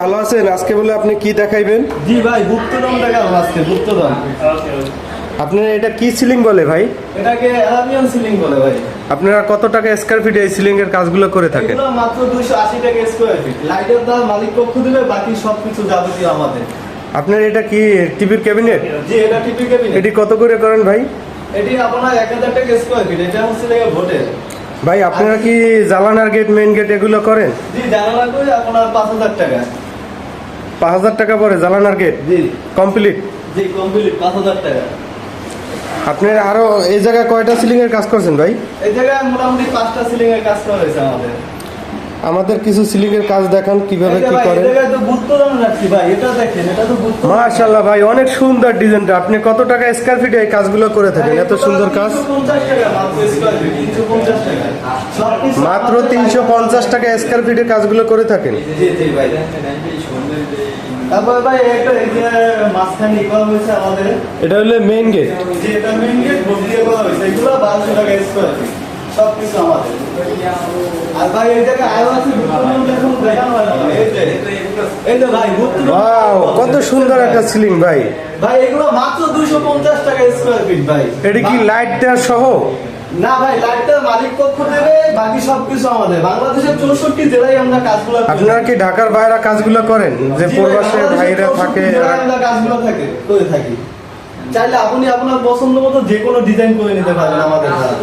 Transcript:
ভালো আছেন? আজকে বলে আপনি কি দেখাইবেন? জি ভাই, গুপ্তধন দেখাবো আজকে। গুপ্তধন আপনার এটা কি সিলিং বলে ভাই? এটাকে অ্যারাবিয়ান সিলিং বলে ভাই। আপনারা কত টাকা স্কয়ার ফিট এই সিলিং এর কাজগুলো করে থাকেন? এগুলো মাত্র 280 টাকা স্কয়ার ফিট। লাইটের দাম মালিক পক্ষ দিবে, বাকি সবকিছু যাবতীয় আমাদের। আপনার এটা কি টিভির ক্যাবিনেট? জি, এটা টিভি ক্যাবিনেট। এটি কত করে করেন ভাই? এটি আপনার 1000 টাকা স্কয়ার ফিট। এটা হচ্ছে ভোটের। ভাই আপনারা কি জালানার গেট, মেইন গেট এগুলো করেন? জি, জানালা করে আপনার 5000 টাকা। 5000 টাকা পরে জালানার গেট জি কমপ্লিট? জি, কমপ্লিট 5000 টাকা। আপনার আরো এই জায়গায় কয়টা সিলিং এর কাজ করছেন ভাই? এই জায়গায় মোটামুটি 5টা সিলিং এর কাজ করা হয়েছে আমাদের। আমাদের কিছু সিলিং এর কাজ দেখান কিভাবে কি করেন। এই জায়গায় তো গুপ্তধন রাখছি ভাই। এটা দেখেন, এটা তো গুপ্তধন। মাশাআল্লাহ ভাই, অনেক সুন্দর ডিজাইনটা। আপনি কত টাকা স্কয়ার ফিটে এই কাজগুলো করে থাকেন? এত সুন্দর কাজ। 350 টাকা মাত্র স্কয়ার ফিট। 350 টাকা সবকিছু মাত্র 350 টাকা স্কয়ার ফিটে কাজগুলো করে থাকেন? জি জি ভাই। তারপরে ভাই একটা এই যে মাঝখানে করা হয়েছে আমাদের। এটা হলো মেইন গেট। জি, এটা মেইন গেট ভোট দিয়ে করা হয়েছে। এগুলো 1200 টাকা স্কয়ার ফিট। সবকিছু আমাদের। আর ভাই এই জায়গায় আরো আছে গুপ্তধন, দেখুন দেখানো হয় না। এই যে ভাই গুপ্তধন। ওয়াও, কত সুন্দর একটা সিলিং ভাই। ভাই এগুলো মাত্র 250 টাকা স্কয়ার ফিট ভাই। এটা কি লাইট দেওয়া সহ? না ভাই, লাইটটা মালিক পক্ষ দেবে, বাকি সবকিছু আমাদের। বাংলাদেশের 64 জেলায় আমরা কাজগুলো করি। আপনারা কি ঢাকার বাইরে কাজগুলো করেন? যে জি ভাই, প্রবাসে বাংলাদেশের ভাইরা 64 থাকে জেলায় আমরা কাজগুলো করে থাকি। চাইলে আপনি আপনার পছন্দ মতো যে কোনো ডিজাইন করে নিতে পারেন আমাদের দ্বারা।